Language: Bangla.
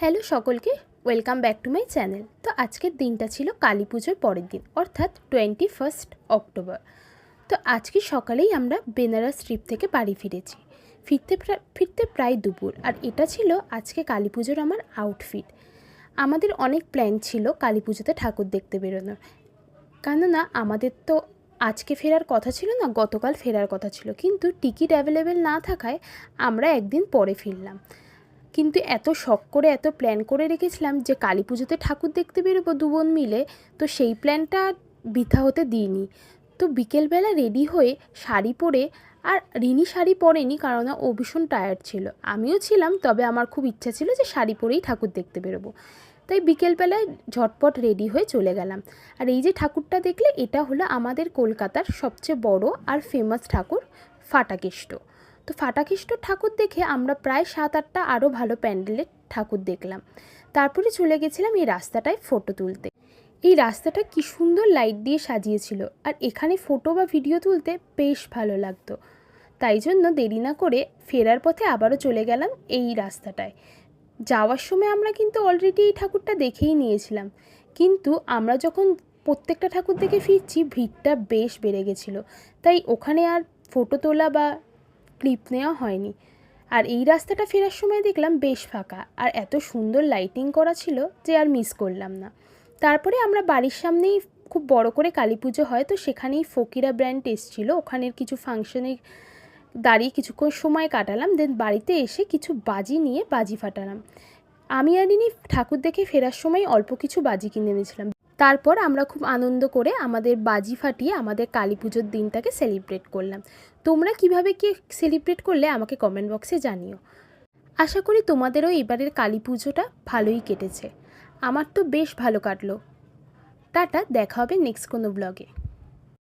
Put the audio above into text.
হ্যালো সকলকে, welcome back to my channel. তো আজকের দিনটা ছিল কালী পুজোর পরের দিন, অর্থাৎ 21 অক্টোবর। তো আজকে সকালেই আমরা বেনারস ট্রিপ থেকে বাড়ি ফিরেছি। ফিরতে প্রায় দুপুর, আর এটা ছিল আজকে কালী পুজোর আমার আউটফিট। আমাদের অনেক প্ল্যান ছিল কালী পুজোতে ঠাকুর দেখতে বেরোনোর, কেননা আমাদের তো আজকে ফেরার কথা ছিল না, গতকাল ফেরার কথা ছিল, কিন্তু টিকিট অ্যাভেলেবেল না থাকায় আমরা একদিন পরে ফিরলাম। কিন্তু এত শখ করে এত প্ল্যান করে রেখেছিলাম যে কালী পুজোতে ঠাকুর দেখতে বেরোবো দু বোন মিলে, তো সেই প্ল্যানটা বৃথা হতে দিইনি। তো বিকেলবেলা রেডি হয়ে শাড়ি পরে, আর রিনি শাড়ি পরেনি কারণ ও ভীষণ টায়ার্ড ছিল, আমিও ছিলাম, তবে আমার খুব ইচ্ছা ছিল যে শাড়ি পরেই ঠাকুর দেখতে বেরোবো। তাই বিকেলবেলায় ঝটপট রেডি হয়ে চলে গেলাম। আর এই যে ঠাকুরটা দেখলে, এটা হলো আমাদের কলকাতার সবচেয়ে বড় আর ফেমাস ঠাকুর ফাটাকেষ্ট। তো ফাটাকেষ্ট ঠাকুর দেখে আমরা প্রায় 7-8টা আরও ভালো প্যান্ডেলের ঠাকুর দেখলাম। তারপরে চলে গেছিলাম এই রাস্তাটায় ফটো তুলতে। এই রাস্তাটা কি সুন্দর লাইট দিয়ে সাজিয়েছিল, আর এখানে ফটো বা ভিডিও তুলতে বেশ ভালো লাগতো। তাই জন্য দেরি না করে ফেরার পথে আবারও চলে গেলাম এই রাস্তাটায়। যাওয়ার সময় আমরা কিন্তু অলরেডি এই ঠাকুরটা দেখেই নিয়েছিলাম, কিন্তু আমরা যখন প্রত্যেকটা ঠাকুর দেখে ফিরছি ভিড়টা বেশ বেড়ে গেছিলো, তাই ওখানে আর ফটো তোলা বা ক্লিপ নেওয়া হয়নি। আর এই রাস্তাটা ফেরার সময় দেখলাম বেশ ফাঁকা, আর এত সুন্দর লাইটিং করা ছিল যে আর মিস করলাম না। তারপরে আমরা বাড়ির সামনেই খুব বড় করে কালী পুজো হয়, তো সেখানেই ফকিরা ব্র্যান্ড এসেছিলো, ওখানের কিছু ফাংশনে দাঁড়িয়ে কিছুক্ষণ সময় কাটালাম। দেন বাড়িতে এসে কিছু বাজি নিয়ে বাজি ফাটালাম। আমি আর ইনি ঠাকুর দেখে ফেরার সময় অল্প কিছু বাজি কিনে এনেছিলাম। তারপর আমরা খুব আনন্দ করে আমাদের বাজি ফাটিয়ে আমাদের কালী পুজোর দিনটাকে সেলিব্রেট করলাম। তোমরা কিভাবে কি সেলিব্রেট করলে আমাকে কমেন্ট বক্সে জানিও। আশা করি তোমাদেরও এবারের কালী পুজোটা ভালোই কেটেছে। আমার তো বেশ ভালো কাটলো। টাটা, দেখা হবে নেক্সট কোনো ব্লগে।